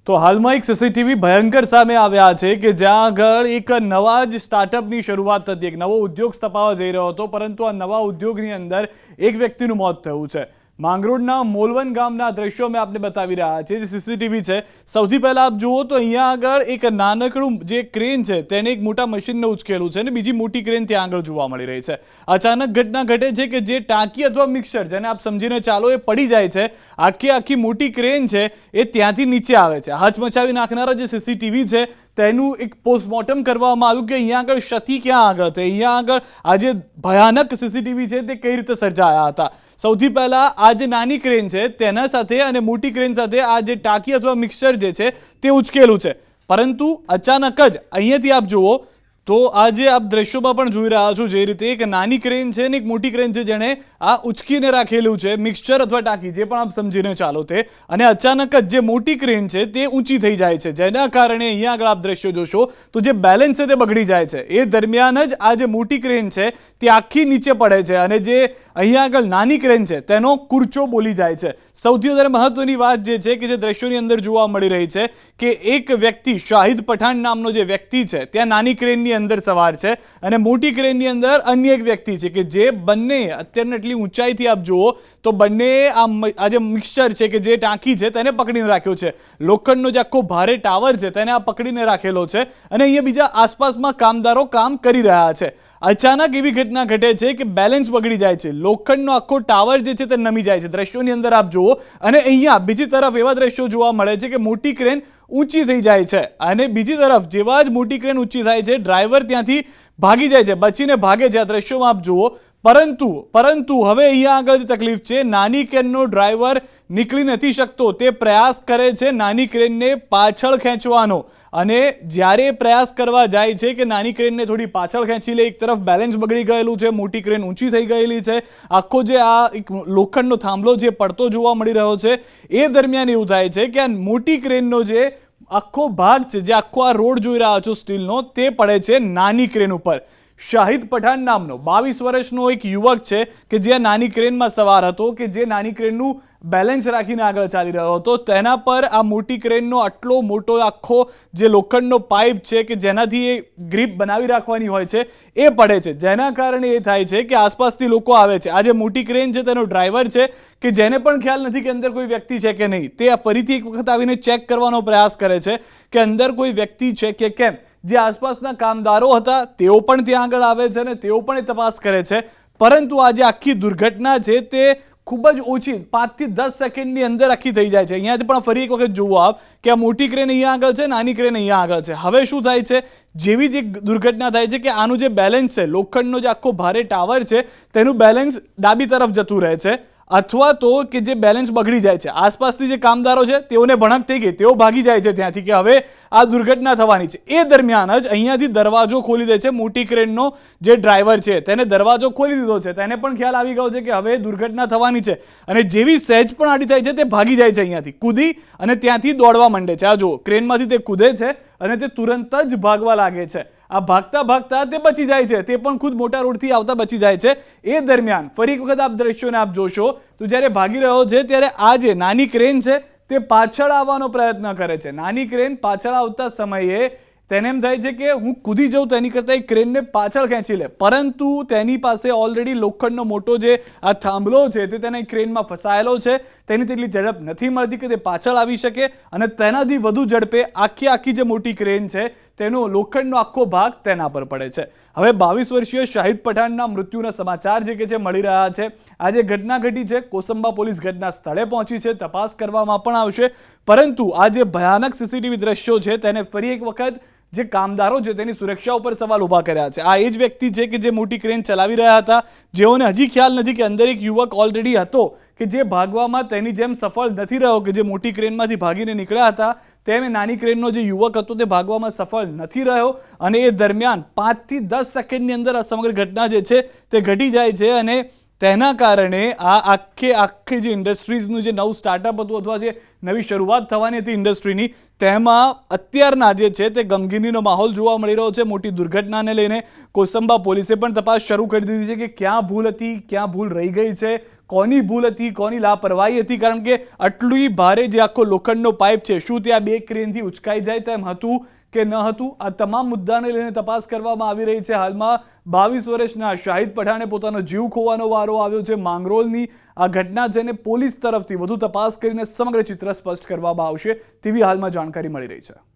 તો હાલમાં એક સીસીટીવી ભયંકર સામે આવ્યા છે કે જ્યાં આગળ એક નવા જ સ્ટાર્ટઅપની શરૂઆત થતી, એક નવો ઉદ્યોગ સ્થપાવા જઈ રહ્યો હતો, પરંતુ આ નવા ઉદ્યોગની અંદર એક વ્યક્તિનું મોત થયું છે। માંગરોળના મોલવન ગામના દ્રશ્યો મેં આપને બતાવી રહ્યા છે, જે સીસીટીવી છે। સૌથી પહેલા આપ જુઓ તો અહીંયા આગળ એક નાનકડું જે ક્રેન છે તેને એક મોટા મશીનને ઉચકેલું છે અને બીજી મોટી ક્રેન ત્યાં આગળ જોવા મળી રહી છે। અચાનક ઘટના ઘટે છે કે જે ટાંકી અથવા મિક્સર, જેને આપ સમજીને ચાલો, એ પડી જાય છે। આખી મોટી ક્રેન છે એ ત્યાંથી નીચે આવે છે। હચમચાવી નાખનારા જે સીસીટીવી છે તેનું એક પોસ્ટમોર્ટમ કરવામાં આવ્યું કે અહીંયા આગળ ક્ષતિ ક્યાં આગળ થઈ, અહીંયા આગળ આ જે ભયાનક સીસીટીવી છે તે કઈ રીતે સર્જાયા હતા। સૌથી પહેલા આ જે નાની ક્રેન છે તેના સાથે અને મોટી ક્રેન સાથે આ જે ટાંકી અથવા મિક્સર જે છે તે ઉચકેલું છે, પરંતુ અચાનક જ અહીંયાથી આપ જુઓ તો આ જે આપ દ્રશ્યોમાં પણ જોઈ રહ્યા છો, જે રીતે એક નાની ક્રેન છે અને એક મોટી ક્રેન છે જેણે આ ઉચકીને રાખેલું છે મિક્સચર અથવા ટાંકી, જે પણ આપ સમજીને ચાલો તે, અને અચાનક જ જે મોટી ક્રેન છે તે ઊંચી થઈ જાય છે, જેના કારણે અહીંયા આગળ આપ દ્રશ્યો જોશો તો જે બેલેન્સ છે તે બગડી જાય છે। એ દરમિયાન જ આ જે મોટી ક્રેન છે તે આખી નીચે પડે છે અને જે અહીંયા આગળ નાની ક્રેન છે તેનો કૂરચો બોલી જાય છે। સૌથી વધારે મહત્વની વાત જે છે કે જે દ્રશ્યોની અંદર જોવા મળી રહી છે કે એક વ્યક્તિ, શાહિદ પઠાણ નામનો જે વ્યક્તિ છે, ત્યાં નાની ક્રેનની અંદર સવાર છે અને મોટી ક્રેનની અંદર અન્ય એક વ્યક્તિ છે કે જે બંને અત્યારની એટલી ઊંચાઈથી આપ જુઓ તો બંને આ જે મિક્સચર છે કે જે ટાંકી છે તેને પકડીને રાખ્યો છે। લોખંડનો જે આખો ભારે ટાવર છે તેને આ પકડીને રાખેલો છે અને અહીંયા બીજા આસપાસમાં કામદારો કામ કરી રહ્યા છે। અચાનક એવી ઘટના ઘટે છે કે બેલેન્સ બગડી જાય છે, લોખંડનો આખો ટાવર જે છે તે નમી જાય છે। દ્રશ્યોની અંદર આપ જુઓ અને અહીંયા બીજી તરફ એવા દ્રશ્યો જોવા મળે છે કે મોટી ક્રેન ઊંચી થઈ જાય છે અને બીજી તરફ જેવા જ મોટી ક્રેન ઊંચી થાય છે, ડ્રાઈવર ત્યાંથી ભાગી જાય છે, બચીને ભાગે છે। આ દ્રશ્યોમાં આપ જુઓ, પરંતુ હવે અહીંયા આગળ જે તકલીફ છે, નાની ક્રેનનો ડ્રાઈવર નીકળી નથી શકતો, તે પ્રયાસ કરે છે નાની ક્રેનને પાછળ ખેંચવાનો, અને જ્યારે પ્રયાસ કરવા જાય છે કે નાની ક્રેનને થોડી પાછળ ખેંચી લે, એક તરફ બેલેન્સ બગડી ગયેલું છે, મોટી ક્રેન ઊંચી થઈ ગયેલી છે, આખો જે આ એક લોખંડનો થાંભલો જે પડતો જોવા મળી રહ્યો છે, એ દરમિયાન એવું થાય છે કે આ મોટી ક્રેનનો જે આખો ભાગ છે, જે આખો આ રોડ જોઈ રહ્યા છો સ્ટીલનો, તે પડે છે નાની ક્રેન ઉપર। શાહિદ પઠાણ નામનો 22 વર્ષનો એક યુવક છે કે જે નાની ક્રેનમાં સવાર હતો, કે જે નાની ક્રેનનું બેલેન્સ રાખીને આગળ ચાલી રહ્યો હતો, તેના પર આ મોટી ક્રેનનો આટલો મોટો આખો જે લોખંડનો પાઇપ છે કે જેનાથી એ ગ્રીપ બનાવી રાખવાની હોય છે એ પડે છે, જેના કારણે એ થાય છે કે આસપાસથી લોકો આવે છે। આ જે મોટી ક્રેન છે તેનો ડ્રાઈવર છે કે જેને પણ ખ્યાલ નથી કે અંદર કોઈ વ્યક્તિ છે કે નહીં, તે ફરીથી એક વખત આવીને ચેક કરવાનો પ્રયાસ કરે છે કે અંદર કોઈ વ્યક્તિ છે કે કેમ। જે આસપાસના કામદારો હતા તેઓ પણ ત્યાં આગળ આવે છે અને તેઓ પણ એ તપાસ કરે છે, પરંતુ આ જે આખી દુર્ઘટના છે તે ખૂબ જ ઓછી 5 થી 10 સેકન્ડની અંદર આખી થઈ જાય છે। અહીંયાથી પણ ફરી એક વખત જુઓ આપ કે આ મોટી ક્રેન અહીંયા આગળ છે, નાની ક્રેન અહીંયા આગળ છે। હવે શું થાય છે, જેવી જ એક દુર્ઘટના થાય છે કે આનું જે બેલેન્સ છે, લોખંડનો જે આખો ભારે ટાવર છે તેનું બેલેન્સ ડાબી તરફ જતું રહે છે, અથવા તો કે જે બેલેન્સ બગડી જાય છે। આસપાસથી જે કામદારો છે તેઓને ભણક થઈ ગઈ, તેઓ ભાગી જાય છે ત્યાંથી કે હવે આ દુર્ઘટના થવાની છે। એ દરમિયાન જ અહીંયાથી દરવાજો ખોલી દે છે મોટી ક્રેનનો જે ડ્રાઈવર છે, તેને દરવાજો ખોલી દીધો છે, તેને પણ ખ્યાલ આવી ગયો છે કે હવે દુર્ઘટના થવાની છે, અને જેવી સહેજ પણ આડી થાય છે તે ભાગી જાય છે, અહીંયાથી કૂદી અને ત્યાંથી દોડવા માંડે છે। આ જુઓ, ક્રેનમાંથી તે કૂદે છે અને તે તુરંત જ ભાગવા લાગે છે। આ ભાગતા તે બચી જાય છે, તે પણ ખુદ મોટા રોડથી આવતા બચી જાય છે। એ દરમિયાન ફરી એક વખત આપ દ્રશ્યોને આપ જોશો તો જ્યારે ભાગી રહ્યો છે ત્યારે આ જે નાની ક્રેન છે તે પાછળ આવવાનો પ્રયત્ન કરે છે। નાની ક્રેન પાછળ આવતા સમયે તેને એમ થાય છે કે હું કૂદી જાઉં તેની કરતાં એ ક્રેનને પાછળ ખેંચી લે, પરંતુ તેની પાસે ઓલરેડી લોખંડનો મોટો જે આ થાંભલો છે તે તેને ક્રેનમાં ફસાયેલો છે, તેની તેટલી ઝડપ નથી મળતી કે તે પાછળ આવી શકે, અને તેનાથી વધુ ઝડપે આખી જે મોટી ક્રેન છે તેનો લોખંડનો આખો ભાગ તેના પર પડે છે। હવે 22 વર્ષીય શાહિદ પઠાણના મૃત્યુના સમાચાર જે કે છે મળી રહ્યા છે। આ જે ઘટના ઘટી છે, કોસંબા પોલીસ ઘટના સ્થળે પહોંચી છે, તપાસ કરવામાં પણ આવશે, પરંતુ આ જે ભયાનક સીસીટીવી દ્રશ્યો છે તેને ફરી એક વખત જે કામદારો છે તેની સુરક્ષા ઉપર સવાલ ઊભા કર્યા છે। આ એ જ વ્યક્તિ છે કે જે મોટી ક્રેન ચલાવી રહ્યા હતા, જેઓને હજી ખ્યાલ નથી કે અંદર એક યુવક ઓલરેડી હતો કે જે ભાગવામાં તેની જેમ સફળ નથી રહ્યો, કે જે મોટી ક્રેનમાંથી ભાગીને નીકળ્યા હતા તેમ નાની ક્રેનનો જે યુવક હતો તે ભાગવામાં સફળ નથી રહ્યો, અને એ દરમિયાન 5 થી 10 સેકન્ડની અંદર આ સમગ્ર ઘટના જે છે તે ઘટી જાય છે, અને તેના કારણે આ આખી જે ઇન્ડસ્ટ્રીઝનું જે નવું સ્ટાર્ટઅપ હતું અથવા જે નવી શરૂઆત થવાની હતી ઇન્ડસ્ટ્રીની, તેમાં અત્યારના જે છે તે ગમગીનીનો માહોલ જોવા મળી રહ્યો છે. મોટી દુર્ઘટનાને લઈને કોસંબા પોલીસે પણ તપાસ શરૂ કરી દીધી છે કે ક્યાં ભૂલ હતી, ક્યાં ભૂલ રહી ગઈ છે, કોની ભૂલ હતી, કોની લાપરવાહી હતી. કારણ કે આટલી ભારે જે આખો લોખંડનો પાઇપ છે, શું ત્યાં 2 ક્રેનથી ઉચકાઈ જાય તેમ હતું કે ન હતું? આ તમામ મુદ્દાને લઈને તપાસ કરવામાં આવી રહી છે. હાલમાં 22 વર્ષના શાહિદ પઠાણે પોતાનો જીવ ખોવાનો વારો આવ્યો છે. માંગરોળની આ ઘટના છે ને પોલીસ તરફથી વધુ તપાસ કરીને સમગ્ર ચિત્ર સ્પષ્ટ કરવામાં આવશે તેવી હાલમાં જાણકારી મળી રહી છે.